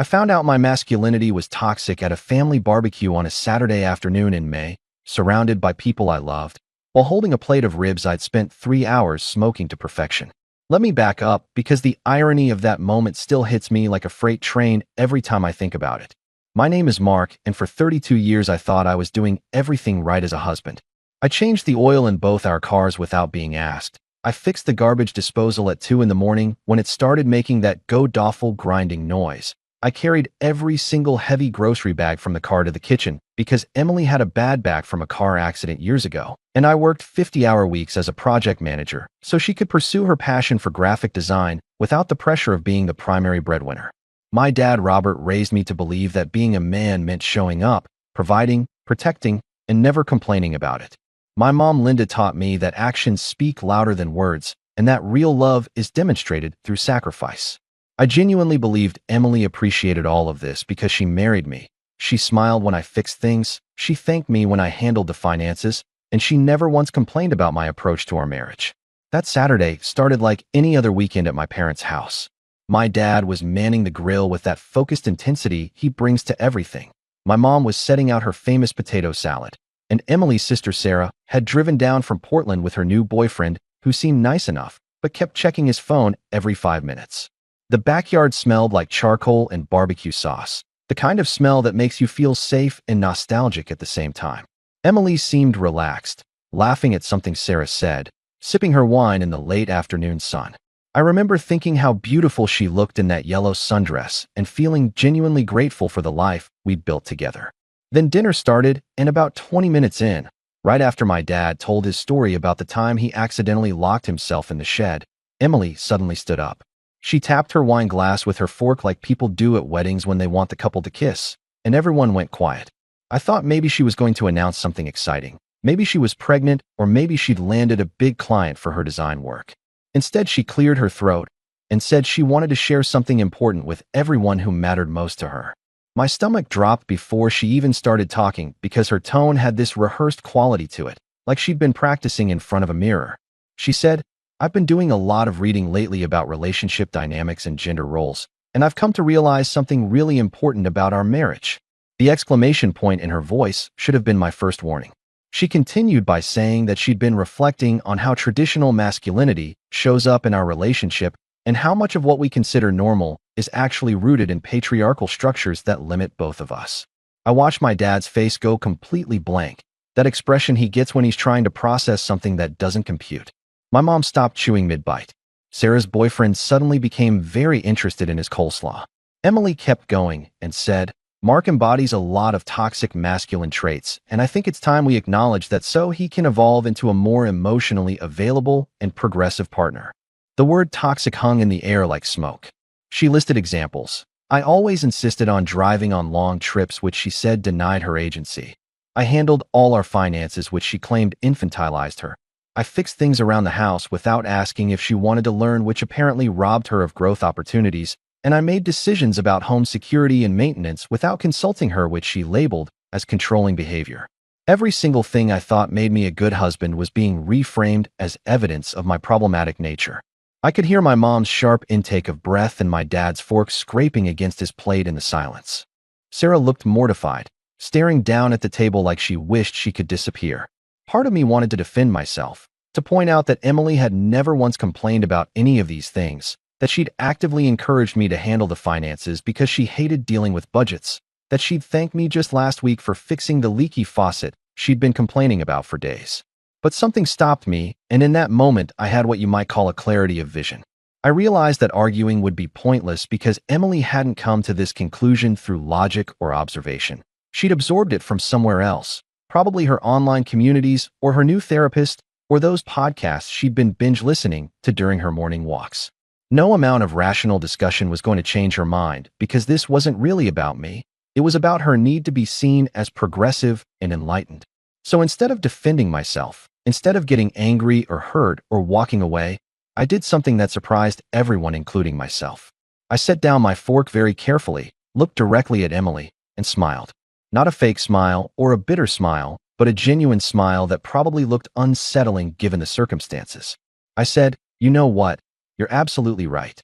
I found out my masculinity was toxic at a family barbecue on a Saturday afternoon in May, surrounded by people I loved, while holding a plate of ribs I'd spent 3 hours smoking to perfection. Let me back up, because the irony of that moment still hits me like a freight train every time I think about it. My name is Mark, and for 32 years I thought I was doing everything right as a husband. I changed the oil in both our cars without being asked. I fixed the garbage disposal at 2 in the morning when it started making that go-doffel grinding noise. I carried every single heavy grocery bag from the car to the kitchen because Emily had a bad back from a car accident years ago, and I worked 50-hour weeks as a project manager so she could pursue her passion for graphic design without the pressure of being the primary breadwinner. My dad, Robert, raised me to believe that being a man meant showing up, providing, protecting, and never complaining about it. My mom, Linda, taught me that actions speak louder than words, and that real love is demonstrated through sacrifice. I genuinely believed Emily appreciated all of this because she married me. She smiled when I fixed things, she thanked me when I handled the finances, and she never once complained about my approach to our marriage. That Saturday started like any other weekend at my parents' house. My dad was manning the grill with that focused intensity he brings to everything. My mom was setting out her famous potato salad, and Emily's sister Sarah had driven down from Portland with her new boyfriend, who seemed nice enough, but kept checking his phone every 5 minutes. The backyard smelled like charcoal and barbecue sauce, the kind of smell that makes you feel safe and nostalgic at the same time. Emily seemed relaxed, laughing at something Sarah said, sipping her wine in the late afternoon sun. I remember thinking how beautiful she looked in that yellow sundress and feeling genuinely grateful for the life we'd built together. Then dinner started, and about 20 minutes in, right after my dad told his story about the time he accidentally locked himself in the shed, Emily suddenly stood up. She tapped her wine glass with her fork like people do at weddings when they want the couple to kiss, and everyone went quiet. I thought maybe she was going to announce something exciting. Maybe she was pregnant, or maybe she'd landed a big client for her design work. Instead, she cleared her throat and said she wanted to share something important with everyone who mattered most to her. My stomach dropped before she even started talking because her tone had this rehearsed quality to it, like she'd been practicing in front of a mirror. She said, "I've been doing a lot of reading lately about relationship dynamics and gender roles, and I've come to realize something really important about our marriage." The exclamation point in her voice should have been my first warning. She continued by saying that she'd been reflecting on how traditional masculinity shows up in our relationship and how much of what we consider normal is actually rooted in patriarchal structures that limit both of us. I watched my dad's face go completely blank, that expression he gets when he's trying to process something that doesn't compute. My mom stopped chewing mid-bite. Sarah's boyfriend suddenly became very interested in his coleslaw. Emily kept going and said, "Mark embodies a lot of toxic masculine traits, and I think it's time we acknowledge that so he can evolve into a more emotionally available and progressive partner." The word toxic hung in the air like smoke. She listed examples. I always insisted on driving on long trips, which she said denied her agency. I handled all our finances, which she claimed infantilized her. I fixed things around the house without asking if she wanted to learn, which apparently robbed her of growth opportunities, and I made decisions about home security and maintenance without consulting her, which she labeled as controlling behavior. Every single thing I thought made me a good husband was being reframed as evidence of my problematic nature. I could hear my mom's sharp intake of breath and my dad's fork scraping against his plate in the silence. Sarah looked mortified, staring down at the table like she wished she could disappear. Part of me wanted to defend myself, to point out that Emily had never once complained about any of these things, that she'd actively encouraged me to handle the finances because she hated dealing with budgets, that she'd thanked me just last week for fixing the leaky faucet she'd been complaining about for days. But something stopped me, and in that moment I had what you might call a clarity of vision. I realized that arguing would be pointless because Emily hadn't come to this conclusion through logic or observation. She'd absorbed it from somewhere else. Probably her online communities, or her new therapist, or those podcasts she'd been binge listening to during her morning walks. No amount of rational discussion was going to change her mind because this wasn't really about me. It was about her need to be seen as progressive and enlightened. So instead of defending myself, instead of getting angry or hurt or walking away, I did something that surprised everyone, including myself. I set down my fork very carefully, looked directly at Emily, and smiled. Not a fake smile or a bitter smile, but a genuine smile that probably looked unsettling given the circumstances. I said, "You know what? You're absolutely right."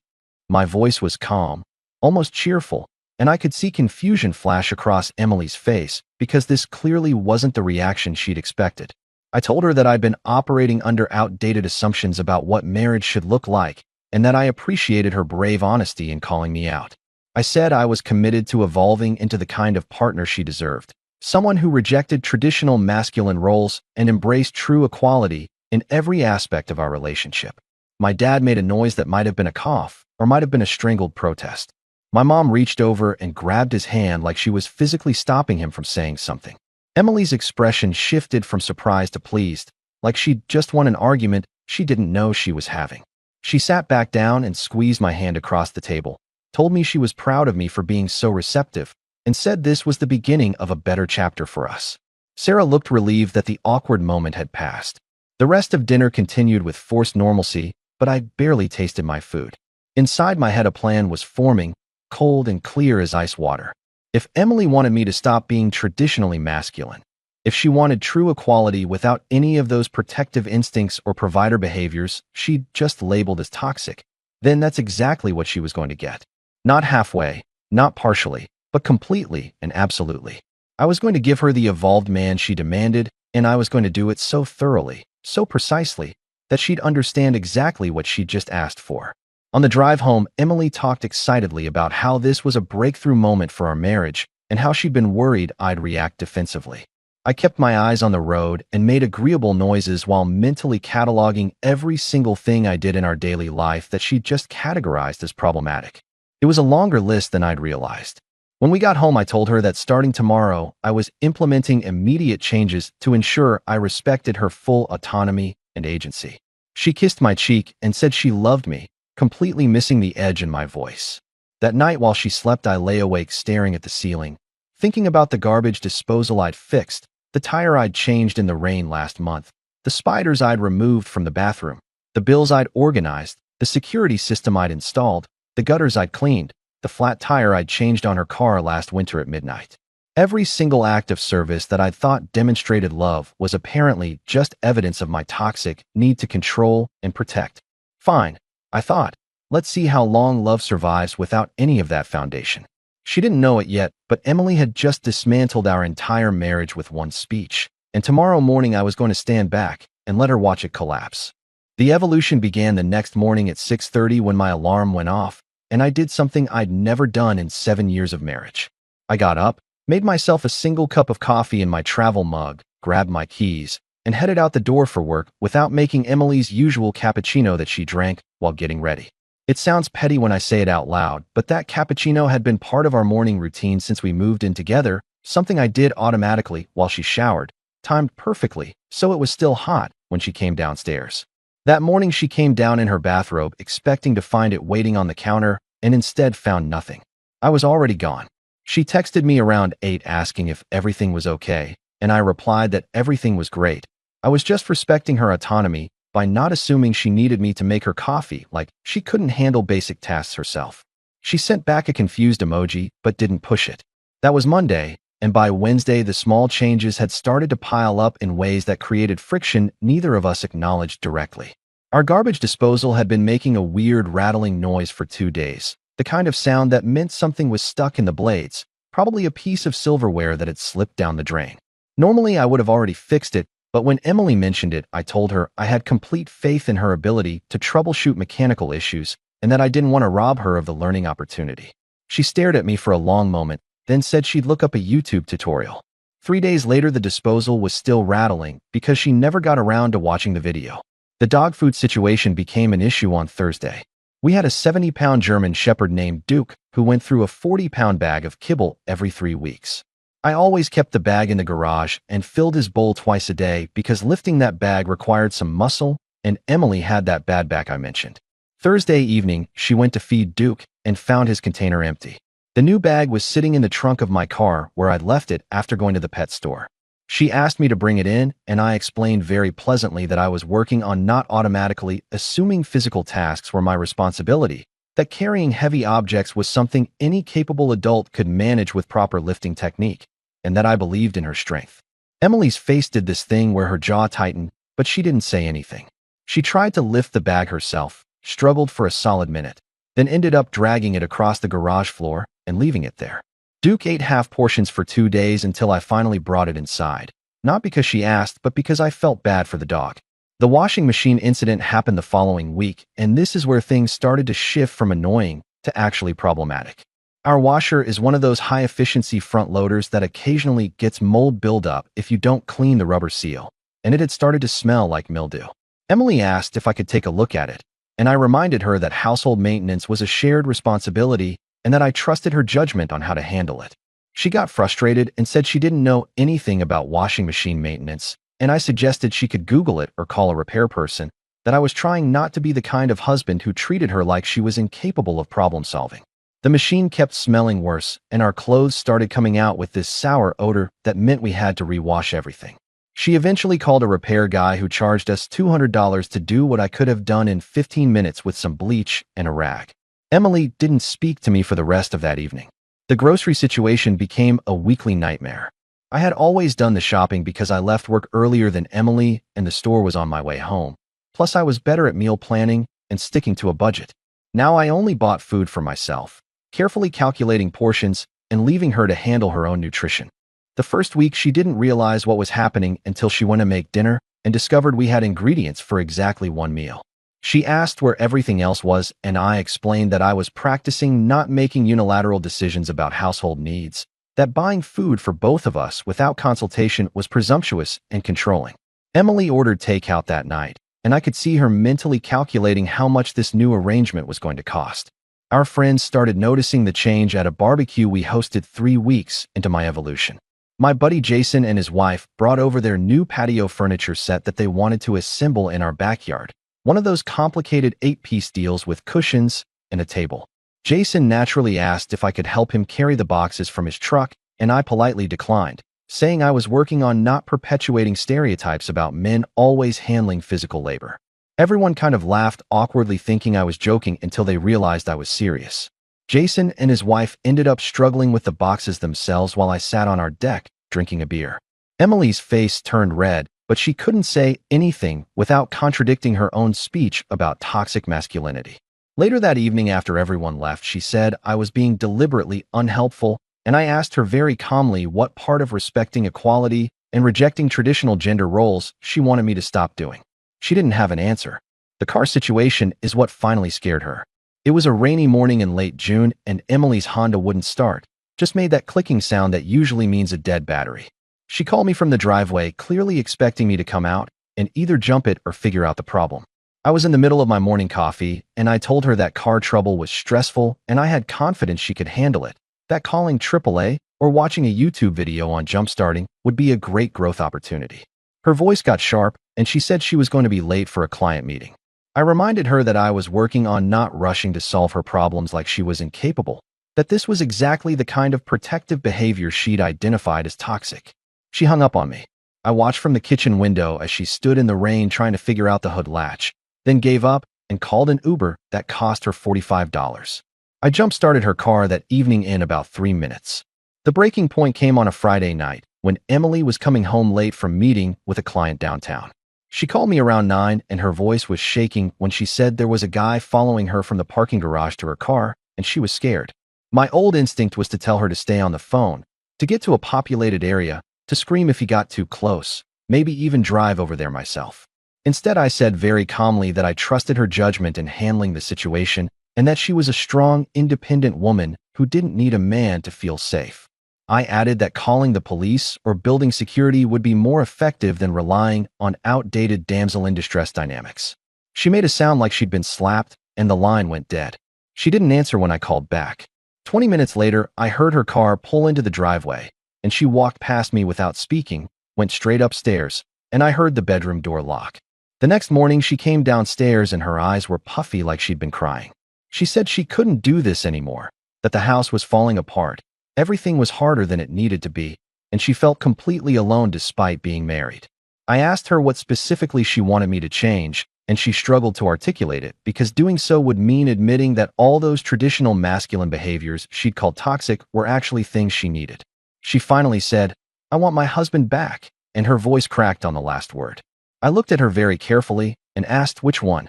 My voice was calm, almost cheerful, and I could see confusion flash across Emily's face because this clearly wasn't the reaction she'd expected. I told her that I'd been operating under outdated assumptions about what marriage should look like and that I appreciated her brave honesty in calling me out. I said I was committed to evolving into the kind of partner she deserved, someone who rejected traditional masculine roles and embraced true equality in every aspect of our relationship. My dad made a noise that might have been a cough or might have been a strangled protest. My mom reached over and grabbed his hand like she was physically stopping him from saying something. Emily's expression shifted from surprise to pleased, like she'd just won an argument she didn't know she was having. She sat back down and squeezed my hand across the table, told me she was proud of me for being so receptive, and said this was the beginning of a better chapter for us. Sarah looked relieved that the awkward moment had passed. The rest of dinner continued with forced normalcy, but I barely tasted my food. Inside my head a plan was forming, cold and clear as ice water. If Emily wanted me to stop being traditionally masculine, if she wanted true equality without any of those protective instincts or provider behaviors she'd just labeled as toxic, then that's exactly what she was going to get. Not halfway, not partially, but completely and absolutely. I was going to give her the evolved man she demanded, and I was going to do it so thoroughly, so precisely, that she'd understand exactly what she'd just asked for. On the drive home, Emily talked excitedly about how this was a breakthrough moment for our marriage and how she'd been worried I'd react defensively. I kept my eyes on the road and made agreeable noises while mentally cataloging every single thing I did in our daily life that she'd just categorized as problematic. It was a longer list than I'd realized. When we got home, I told her that starting tomorrow, I was implementing immediate changes to ensure I respected her full autonomy and agency. She kissed my cheek and said she loved me, completely missing the edge in my voice. That night while she slept, I lay awake staring at the ceiling, thinking about the garbage disposal I'd fixed, the tire I'd changed in the rain last month, the spiders I'd removed from the bathroom, the bills I'd organized, the security system I'd installed, the gutters I'd cleaned, the flat tire I'd changed on her car last winter at midnight. Every single act of service that I'd thought demonstrated love was apparently just evidence of my toxic need to control and protect. Fine, I thought. Let's see how long love survives without any of that foundation. She didn't know it yet, but Emily had just dismantled our entire marriage with one speech, and tomorrow morning I was going to stand back and let her watch it collapse. The evolution began the next morning at 6:30 when my alarm went off, and I did something I'd never done in 7 years of marriage. I got up, made myself a single cup of coffee in my travel mug, grabbed my keys, and headed out the door for work without making Emily's usual cappuccino that she drank while getting ready. It sounds petty when I say it out loud, but that cappuccino had been part of our morning routine since we moved in together, something I did automatically while she showered, timed perfectly, so it was still hot when she came downstairs. That morning she came down in her bathrobe expecting to find it waiting on the counter and instead found nothing. I was already gone. She texted me around 8 asking if everything was okay, and I replied that everything was great. I was just respecting her autonomy by not assuming she needed me to make her coffee, like she couldn't handle basic tasks herself. She sent back a confused emoji, but didn't push it. That was Monday, and by Wednesday the small changes had started to pile up in ways that created friction neither of us acknowledged directly. Our garbage disposal had been making a weird rattling noise for 2 days, the kind of sound that meant something was stuck in the blades, probably a piece of silverware that had slipped down the drain. Normally I would have already fixed it, but when Emily mentioned it, I told her I had complete faith in her ability to troubleshoot mechanical issues and that I didn't want to rob her of the learning opportunity. She stared at me for a long moment, then said she'd look up a YouTube tutorial. 3 days later, the disposal was still rattling because she never got around to watching the video. The dog food situation became an issue on Thursday. We had a 70-pound German Shepherd named Duke who went through a 40-pound bag of kibble every 3 weeks. I always kept the bag in the garage and filled his bowl twice a day because lifting that bag required some muscle, and Emily had that bad back I mentioned. Thursday evening, she went to feed Duke and found his container empty. The new bag was sitting in the trunk of my car where I'd left it after going to the pet store. She asked me to bring it in, and I explained very pleasantly that I was working on not automatically assuming physical tasks were my responsibility, that carrying heavy objects was something any capable adult could manage with proper lifting technique, and that I believed in her strength. Emily's face did this thing where her jaw tightened, but she didn't say anything. She tried to lift the bag herself, struggled for a solid minute, then ended up dragging it across the garage floor, and leaving it there. Duke ate half portions for 2 days until I finally brought it inside. Not because she asked, but because I felt bad for the dog. The washing machine incident happened the following week, and this is where things started to shift from annoying to actually problematic. Our washer is one of those high-efficiency front loaders that occasionally gets mold buildup if you don't clean the rubber seal, and it had started to smell like mildew. Emily asked if I could take a look at it, and I reminded her that household maintenance was a shared responsibility and that I trusted her judgment on how to handle it. She got frustrated and said she didn't know anything about washing machine maintenance, and I suggested she could Google it or call a repair person, that I was trying not to be the kind of husband who treated her like she was incapable of problem solving. The machine kept smelling worse, and our clothes started coming out with this sour odor that meant we had to rewash everything. She eventually called a repair guy who charged us $200 to do what I could have done in 15 minutes with some bleach and a rag. Emily didn't speak to me for the rest of that evening. The grocery situation became a weekly nightmare. I had always done the shopping because I left work earlier than Emily and the store was on my way home. Plus, I was better at meal planning and sticking to a budget. Now I only bought food for myself, carefully calculating portions and leaving her to handle her own nutrition. The first week, she didn't realize what was happening until she went to make dinner and discovered we had ingredients for exactly one meal. She asked where everything else was, and I explained that I was practicing not making unilateral decisions about household needs, that buying food for both of us without consultation was presumptuous and controlling. Emily ordered takeout that night, and I could see her mentally calculating how much this new arrangement was going to cost. Our friends started noticing the change at a barbecue we hosted 3 weeks into my evolution. My buddy Jason and his wife brought over their new patio furniture set that they wanted to assemble in our backyard, one of those complicated 8-piece deals with cushions and a table. Jason naturally asked if I could help him carry the boxes from his truck, and I politely declined, saying I was working on not perpetuating stereotypes about men always handling physical labor. Everyone kind of laughed awkwardly, thinking I was joking, until they realized I was serious. Jason and his wife ended up struggling with the boxes themselves while I sat on our deck drinking a beer. Emily's face turned red, but she couldn't say anything without contradicting her own speech about toxic masculinity. Later that evening, after everyone left, she said I was being deliberately unhelpful, and I asked her very calmly what part of respecting equality and rejecting traditional gender roles she wanted me to stop doing. She didn't have an answer. The car situation is what finally scared her. It was a rainy morning in late June, and Emily's Honda wouldn't start, just made that clicking sound that usually means a dead battery. She called me from the driveway, clearly expecting me to come out and either jump it or figure out the problem. I was in the middle of my morning coffee, and I told her that car trouble was stressful and I had confidence she could handle it, that calling AAA or watching a YouTube video on jumpstarting would be a great growth opportunity. Her voice got sharp, and she said she was going to be late for a client meeting. I reminded her that I was working on not rushing to solve her problems like she was incapable, that this was exactly the kind of protective behavior she'd identified as toxic. She hung up on me. I watched from the kitchen window as she stood in the rain trying to figure out the hood latch, then gave up and called an Uber that cost her $45. I jump-started her car that evening in about 3 minutes. The breaking point came on a Friday night when Emily was coming home late from meeting with a client downtown. She called me around 9, and her voice was shaking when she said there was a guy following her from the parking garage to her car, and she was scared. My old instinct was to tell her to stay on the phone, to get to a populated area, to scream if he got too close, maybe even drive over there myself. Instead, I said very calmly that I trusted her judgment in handling the situation and that she was a strong, independent woman who didn't need a man to feel safe. I added that calling the police or building security would be more effective than relying on outdated damsel in distress dynamics. She made it sound like she'd been slapped, and the line went dead. She didn't answer when I called back. 20 minutes later, I heard her car pull into the driveway, and she walked past me without speaking, went straight upstairs, and I heard the bedroom door lock. The next morning, she came downstairs and her eyes were puffy like she'd been crying. She said she couldn't do this anymore, that the house was falling apart, everything was harder than it needed to be, and she felt completely alone despite being married. I asked her what specifically she wanted me to change, and she struggled to articulate it because doing so would mean admitting that all those traditional masculine behaviors she'd called toxic were actually things she needed. She finally said, "I want my husband back," and her voice cracked on the last word. I looked at her very carefully and asked which one.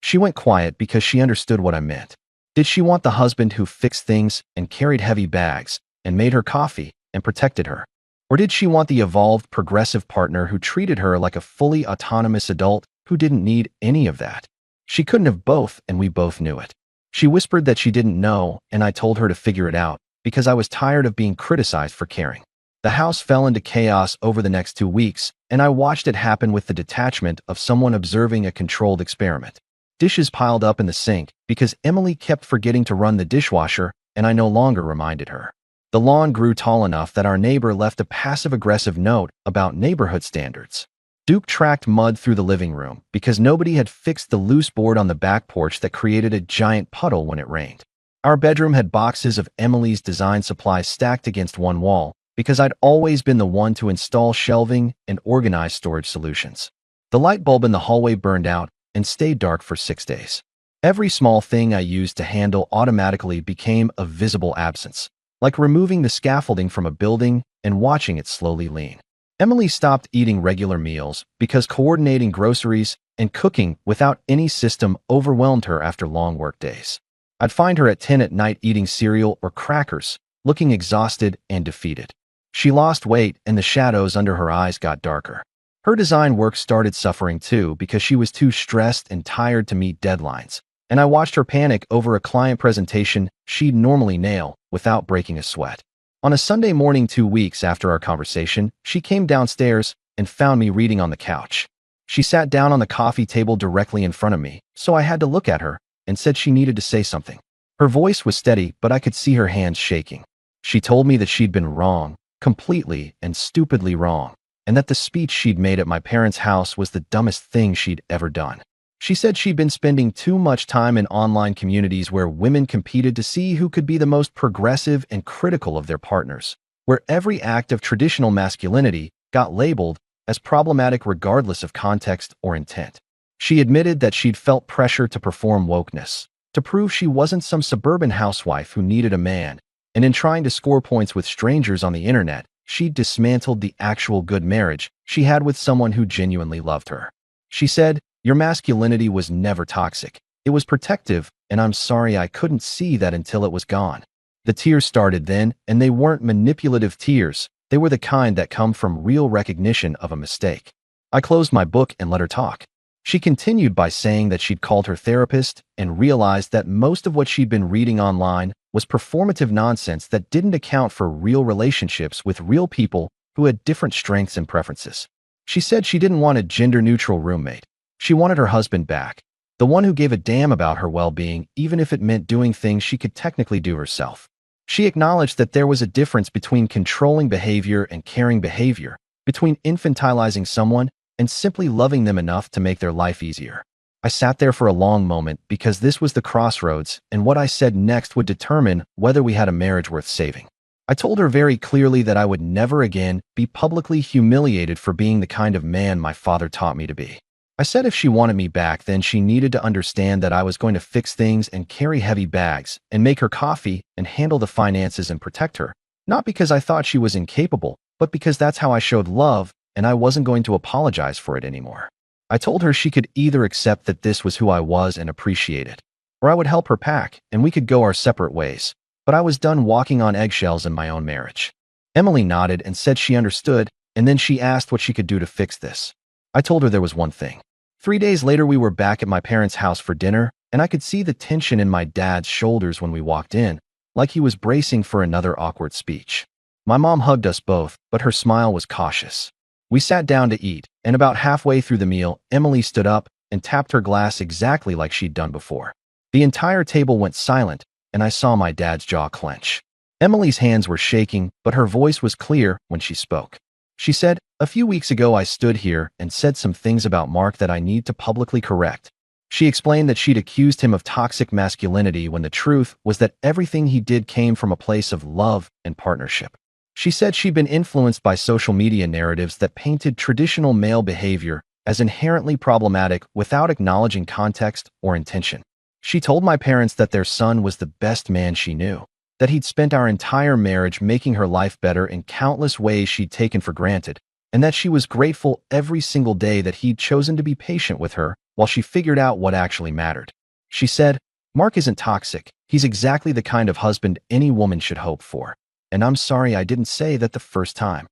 She went quiet because she understood what I meant. Did she want the husband who fixed things and carried heavy bags and made her coffee and protected her? Or did she want the evolved, progressive partner who treated her like a fully autonomous adult who didn't need any of that? She couldn't have both, and we both knew it. She whispered that she didn't know, and I told her to figure it out because I was tired of being criticized for caring. The house fell into chaos over the next 2 weeks, and I watched it happen with the detachment of someone observing a controlled experiment. Dishes piled up in the sink because Emily kept forgetting to run the dishwasher, and I no longer reminded her. The lawn grew tall enough that our neighbor left a passive-aggressive note about neighborhood standards. Duke tracked mud through the living room because nobody had fixed the loose board on the back porch that created a giant puddle when it rained. Our bedroom had boxes of Emily's design supplies stacked against one wall because I'd always been the one to install shelving and organize storage solutions. The light bulb in the hallway burned out and stayed dark for 6 days. Every small thing I used to handle automatically became a visible absence, like removing the scaffolding from a building and watching it slowly lean. Emily stopped eating regular meals because coordinating groceries and cooking without any system overwhelmed her after long work days. I'd find her at 10 at night eating cereal or crackers, looking exhausted and defeated. She lost weight and the shadows under her eyes got darker. Her design work started suffering too because she was too stressed and tired to meet deadlines, and I watched her panic over a client presentation she'd normally nail without breaking a sweat. On a Sunday morning 2 weeks after our conversation, she came downstairs and found me reading on the couch. She sat down on the coffee table directly in front of me, so I had to look at her and said she needed to say something. Her voice was steady, but I could see her hands shaking. She told me that she'd been wrong, completely and stupidly wrong, and that the speech she'd made at my parents' house was the dumbest thing she'd ever done. She said she'd been spending too much time in online communities where women competed to see who could be the most progressive and critical of their partners, where every act of traditional masculinity got labeled as problematic regardless of context or intent. She admitted that she'd felt pressure to perform wokeness, to prove she wasn't some suburban housewife who needed a man, and in trying to score points with strangers on the internet, she'd dismantled the actual good marriage she had with someone who genuinely loved her. She said, "Your masculinity was never toxic. It was protective, and I'm sorry I couldn't see that until it was gone." The tears started then, and they weren't manipulative tears. They were the kind that come from real recognition of a mistake. I closed my book and let her talk. She continued by saying that she'd called her therapist and realized that most of what she'd been reading online was performative nonsense that didn't account for real relationships with real people who had different strengths and preferences. She said she didn't want a gender-neutral roommate. She wanted her husband back, the one who gave a damn about her well-being, even if it meant doing things she could technically do herself. She acknowledged that there was a difference between controlling behavior and caring behavior, between infantilizing someone and simply loving them enough to make their life easier. I sat there for a long moment because this was the crossroads, and what I said next would determine whether we had a marriage worth saving. I told her very clearly that I would never again be publicly humiliated for being the kind of man my father taught me to be. I said if she wanted me back, then she needed to understand that I was going to fix things and carry heavy bags and make her coffee and handle the finances and protect her, not because I thought she was incapable, but because that's how I showed love, and I wasn't going to apologize for it anymore. I told her she could either accept that this was who I was and appreciate it, or I would help her pack and we could go our separate ways, but I was done walking on eggshells in my own marriage. Emily nodded and said she understood, and then she asked what she could do to fix this. I told her there was one thing. 3 days later, we were back at my parents' house for dinner, and I could see the tension in my dad's shoulders when we walked in, like he was bracing for another awkward speech. My mom hugged us both, but her smile was cautious. We sat down to eat, and about halfway through the meal, Emily stood up and tapped her glass exactly like she'd done before. The entire table went silent, and I saw my dad's jaw clench. Emily's hands were shaking, but her voice was clear when she spoke. She said, "A few weeks ago I stood here and said some things about Mark that I need to publicly correct." She explained that she'd accused him of toxic masculinity when the truth was that everything he did came from a place of love and partnership. She said she'd been influenced by social media narratives that painted traditional male behavior as inherently problematic without acknowledging context or intention. She told my parents that their son was the best man she knew, that he'd spent our entire marriage making her life better in countless ways she'd taken for granted, and that she was grateful every single day that he'd chosen to be patient with her while she figured out what actually mattered. She said, "Mark isn't toxic, He's exactly the kind of husband any woman should hope for. And I'm sorry I didn't say that the first time.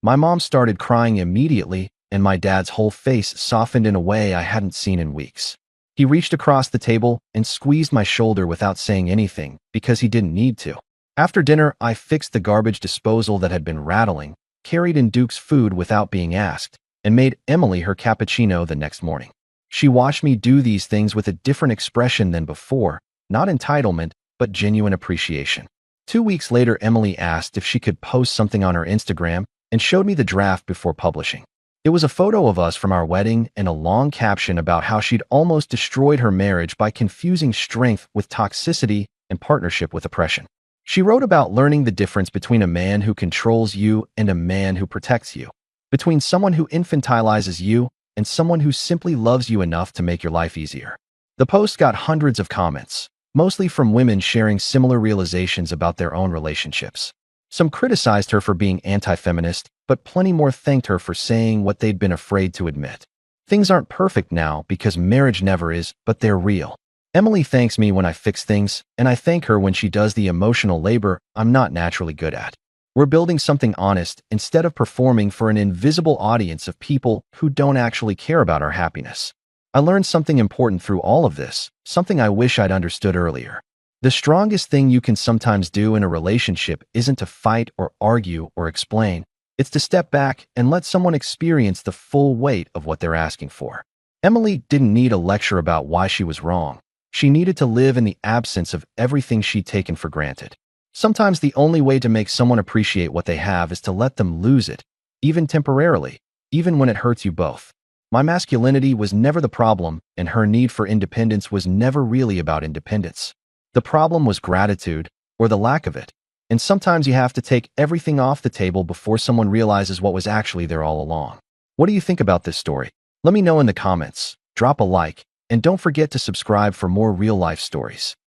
My mom started crying immediately, and my dad's whole face softened in a way I hadn't seen in weeks. He reached across the table and squeezed my shoulder without saying anything because he didn't need to. After dinner, I fixed the garbage disposal that had been rattling, carried in Duke's food without being asked, and made Emily her cappuccino the next morning. She watched me do these things with a different expression than before, not entitlement, but genuine appreciation. 2 weeks later, Emily asked if she could post something on her Instagram and showed me the draft before publishing. It was a photo of us from our wedding and a long caption about how she'd almost destroyed her marriage by confusing strength with toxicity and partnership with oppression. She wrote about learning the difference between a man who controls you and a man who protects you, between someone who infantilizes you and someone who simply loves you enough to make your life easier. The post got hundreds of comments, mostly from women sharing similar realizations about their own relationships. Some criticized her for being anti-feminist, but plenty more thanked her for saying what they'd been afraid to admit. Things aren't perfect now because marriage never is, but they're real. Emily thanks me when I fix things, and I thank her when she does the emotional labor I'm not naturally good at. We're building something honest instead of performing for an invisible audience of people who don't actually care about our happiness. I learned something important through all of this, something I wish I'd understood earlier. The strongest thing you can sometimes do in a relationship isn't to fight or argue or explain. It's to step back and let someone experience the full weight of what they're asking for. Emily didn't need a lecture about why she was wrong. She needed to live in the absence of everything she'd taken for granted. Sometimes the only way to make someone appreciate what they have is to let them lose it, even temporarily, even when it hurts you both. My masculinity was never the problem, and her need for independence was never really about independence. The problem was gratitude, or the lack of it. And sometimes you have to take everything off the table before someone realizes what was actually there all along. What do you think about this story? Let me know in the comments, drop a like, and don't forget to subscribe for more real-life stories.